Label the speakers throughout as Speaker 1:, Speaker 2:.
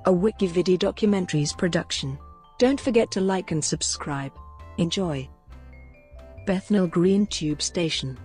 Speaker 1: a Wikividi Documentaries production. Don't forget to like and subscribe. Enjoy. Bethnal Green Tube Station.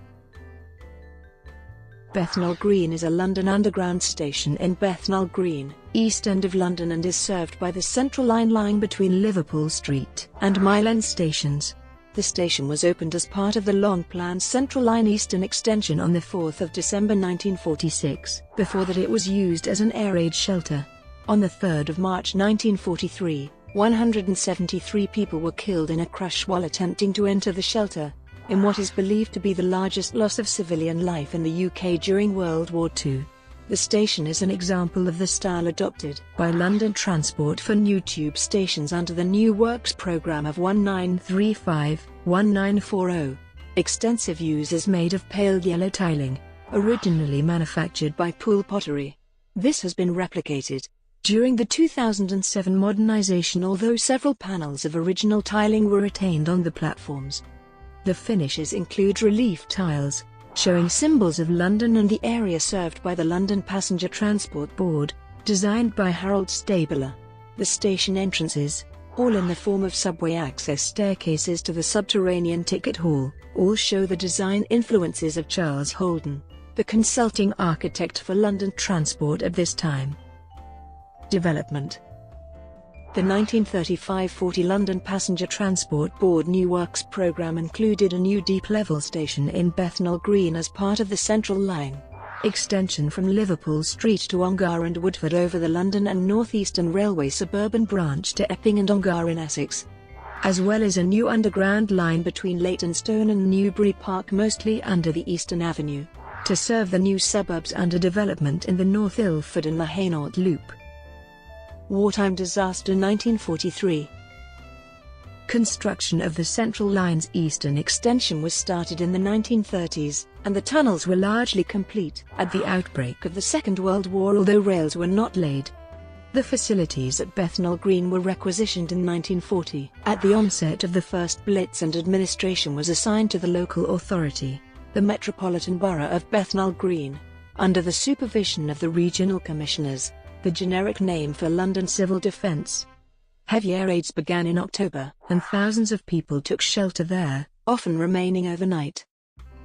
Speaker 1: Bethnal Green is a London Underground station in Bethnal Green, East End of London, and is served by the Central Line lying between Liverpool Street and Mile End stations. The station was opened as part of the long-planned Central Line Eastern extension on the 4th of December 1946. Before that it was used as an air raid shelter. On the 3rd of March 1943, 173 people were killed in a crash while attempting to enter the shelter, in what is believed to be the largest loss of civilian life in the UK during World War II. The station is an example of the style adopted by London Transport for new tube stations under the New Works programme of 1935-1940. Extensive use is made of pale yellow tiling, originally manufactured by Poole Pottery. This has been replicated during the 2007 modernisation, although several panels of original tiling were retained on the platforms. The finishes include relief tiles, showing symbols of London and the area served by the London Passenger Transport Board, designed by Harold Stabler. The station entrances, all in the form of subway access staircases to the subterranean ticket hall, all show the design influences of Charles Holden, the consulting architect for London Transport at this time. Development. The 1935-40 London Passenger Transport Board New Works programme included a new deep-level station in Bethnal Green as part of the Central Line extension from Liverpool Street to Ongar and Woodford over the London and North Eastern Railway suburban branch to Epping and Ongar in Essex, as well as a new underground line between Leytonstone and Newbury Park, mostly under the Eastern Avenue, to serve the new suburbs under development in the North Ilford and the Hainault Loop. Wartime disaster 1943. Construction of the Central Line's eastern extension was started in the 1930s, and the tunnels were largely complete at the outbreak of the Second World War, although rails were not laid. The facilities at Bethnal Green were requisitioned in 1940 at the onset of the first Blitz, and administration was assigned to the local authority, the Metropolitan Borough of Bethnal Green, under the supervision of the Regional Commissioners, the generic name for London Civil Defence. Heavy air raids began in October, and thousands of people took shelter there, often remaining overnight.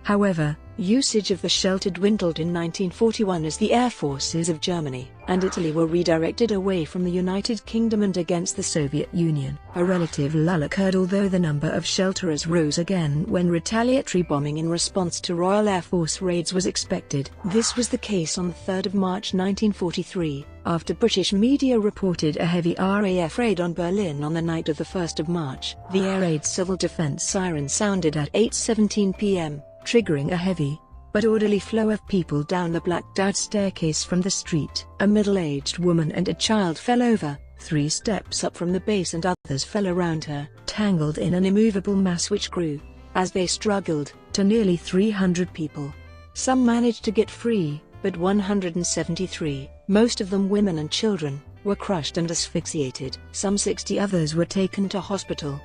Speaker 1: However, usage of the shelter dwindled in 1941 as the air forces of Germany and Italy were redirected away from the United Kingdom and against the Soviet Union. A relative lull occurred, although the number of shelterers rose again when retaliatory bombing in response to Royal Air Force raids was expected. This was the case on 3 March 1943, after British media reported a heavy RAF raid on Berlin on the night of 1 March. The air raid civil defence siren sounded at 8:17 p.m. triggering a heavy but orderly flow of people down the blacked-out staircase from the street. A middle-aged woman and a child fell over 3 steps up from the base, and others fell around her, tangled in an immovable mass which grew, as they struggled, to nearly 300 people. Some managed to get free, but 173, most of them women and children, were crushed and asphyxiated. Some 60 others were taken to hospital.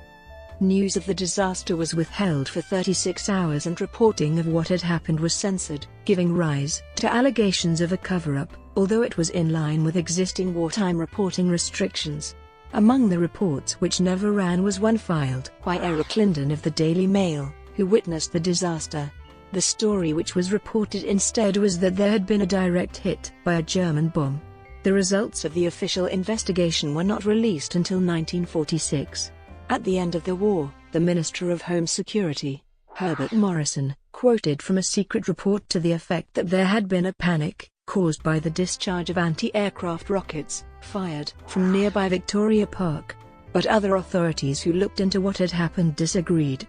Speaker 1: News of the disaster was withheld for 36 hours, and reporting of what had happened was censored, giving rise to allegations of a cover-up, although it was in line with existing wartime reporting restrictions. Among the reports which never ran was one filed by Eric Linden of the Daily Mail, who witnessed the disaster. The story which was reported instead was that there had been a direct hit by a German bomb. The results of the official investigation were not released until 1946. At the end of the war, the Minister of Home Security, Herbert Morrison, quoted from a secret report to the effect that there had been a panic caused by the discharge of anti-aircraft rockets fired from nearby Victoria Park, but other authorities who looked into what had happened disagreed.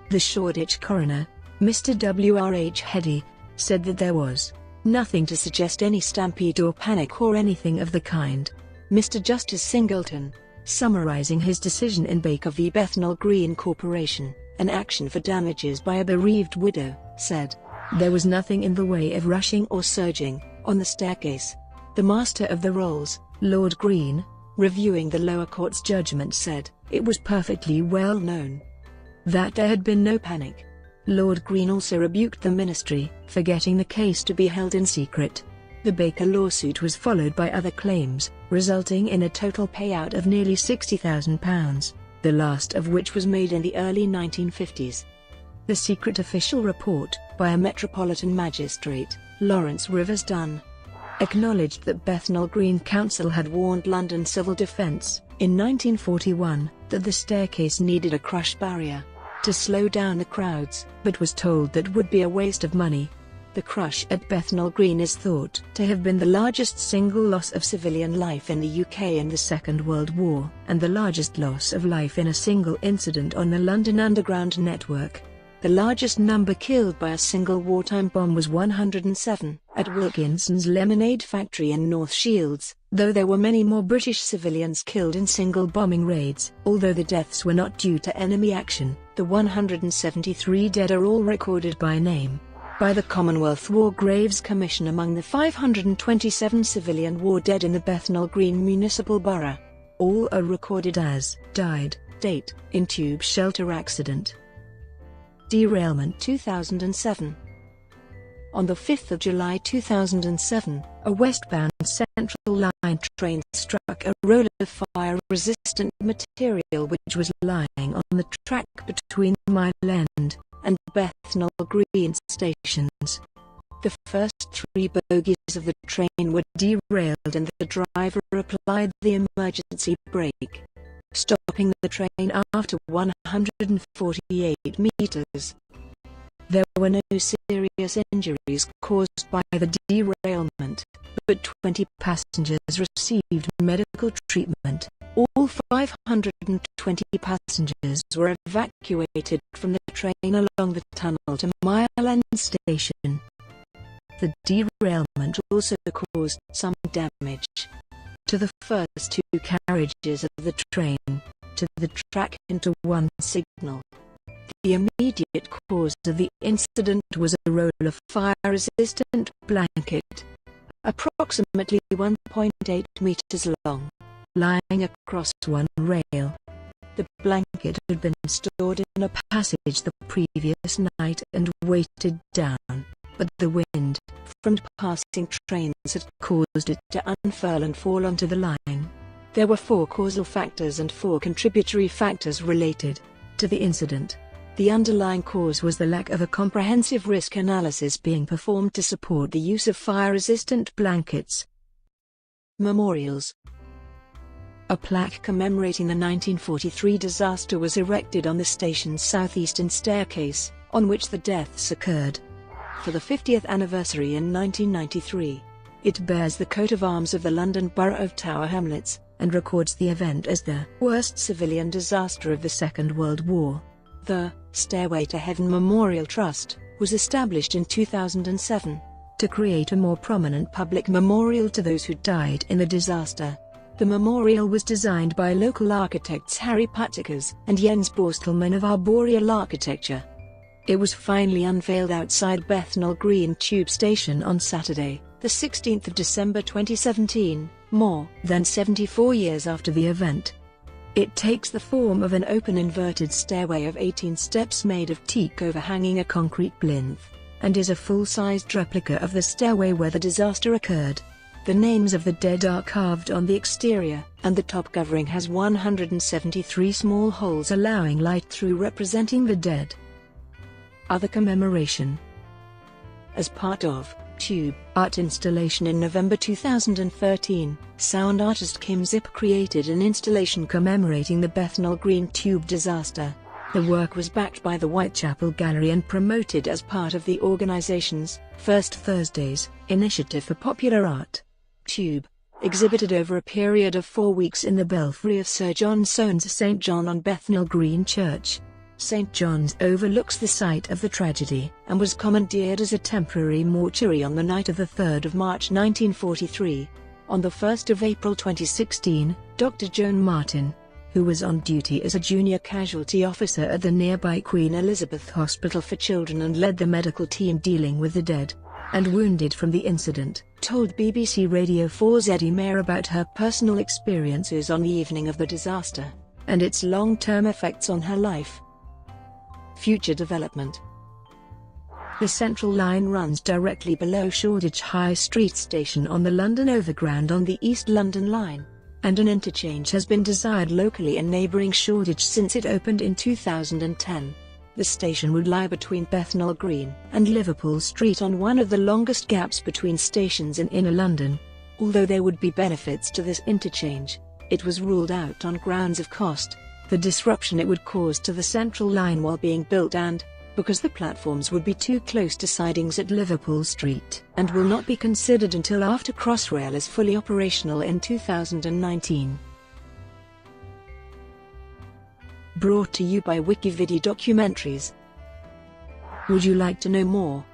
Speaker 1: The Shoreditch coroner, Mr. W.R.H. Heady, said that there was nothing to suggest any stampede or panic or anything of the kind. Mr. Justice Singleton, summarising his decision in Baker v. Bethnal Green Corporation, an action for damages by a bereaved widow, said, "There was nothing in the way of rushing or surging on the staircase." The Master of the Rolls, Lord Green, reviewing the lower court's judgment, said, "It was perfectly well known that there had been no panic." Lord Green also rebuked the Ministry for getting the case to be held in secret. The Baker lawsuit was followed by other claims, resulting in a total payout of nearly £60,000, the last of which was made in the early 1950s. The secret official report, by a Metropolitan Magistrate, Lawrence Rivers Dunn, acknowledged that Bethnal Green Council had warned London Civil Defence, in 1941, that the staircase needed a crush barrier to slow down the crowds, but was told that would be a waste of money. The crush at Bethnal Green is thought to have been the largest single loss of civilian life in the UK in the Second World War, and the largest loss of life in a single incident on the London Underground network. The largest number killed by a single wartime bomb was 107, at Wilkinson's lemonade factory in North Shields, though there were many more British civilians killed in single bombing raids. Although the deaths were not due to enemy action, the 173 dead are all recorded by name by the Commonwealth War Graves Commission among the 527 civilian war dead in the Bethnal Green Municipal Borough. All are recorded as died date in tube shelter accident. Derailment 2007. On the 5th of July 2007, a westbound Central Line train struck a roll of fire-resistant material which was lying on the track between Mile End and Bethnal Green stations. The first 3 bogies of the train were derailed and the driver applied the emergency brake, stopping the train after 148 meters. There were no serious injuries caused by the derailment, but 20 passengers received medical treatment. All 520 passengers were evacuated from the train along the tunnel to Mile End Station. The derailment also caused some damage to the first 2 carriages of the train, to the track and to one signal. The immediate cause of the incident was a roll of fire-resistant blanket, approximately 1.8 meters long, lying across one rail. The blanket had been stored in a passage the previous night and weighted down, but the wind from passing trains had caused it to unfurl and fall onto the line. There were 4 causal factors and 4 contributory factors related to the incident. The underlying cause was the lack of a comprehensive risk analysis being performed to support the use of fire-resistant blankets. Memorials. A plaque commemorating the 1943 disaster was erected on the station's southeastern staircase, on which the deaths occurred. For the 50th anniversary in 1993, it bears the coat of arms of the London Borough of Tower Hamlets, and records the event as the worst civilian disaster of the Second World War. The Stairway to Heaven Memorial Trust was established in 2007 to create a more prominent public memorial to those who died in the disaster. The memorial was designed by local architects Harry Patikers and Jens Borstelmann of Arboreal Architecture. It was finally unveiled outside Bethnal Green Tube Station on Saturday, the 16th of December 2017, more than 74 years after the event. It takes the form of an open inverted stairway of 18 steps made of teak overhanging a concrete plinth, and is a full-sized replica of the stairway where the disaster occurred. The names of the dead are carved on the exterior, and the top covering has 173 small holes allowing light through, representing the dead. Other commemoration. As part of Tube art installation in November 2013, sound artist Kim Zip created an installation commemorating the Bethnal Green Tube disaster. The work was backed by the Whitechapel Gallery and promoted as part of the organization's First Thursdays initiative for popular art. Tube exhibited over a period of 4 weeks in the belfry of Sir John Soane's St. John on Bethnal Green Church. St. John's overlooks the site of the tragedy, and was commandeered as a temporary mortuary on the night of the 3rd of March 1943. On the 1st of April 2016, Dr. Joan Martin, who was on duty as a junior casualty officer at the nearby Queen Elizabeth Hospital for Children and led the medical team dealing with the dead and wounded from the incident, told BBC Radio 4's Eddie Mair about her personal experiences on the evening of the disaster, and its long-term effects on her life. Future development. The Central Line runs directly below Shoreditch High Street Station on the London Overground on the East London Line, and an interchange has been desired locally in neighbouring Shoreditch since it opened in 2010. The station would lie between Bethnal Green and Liverpool Street on one of the longest gaps between stations in inner London. Although there would be benefits to this interchange, it was ruled out on grounds of cost, the disruption it would cause to the Central Line while being built, and because the platforms would be too close to sidings at Liverpool Street, and will not be considered until after Crossrail is fully operational in 2019. Brought to you by Wikividi Documentaries. Would you like to know more?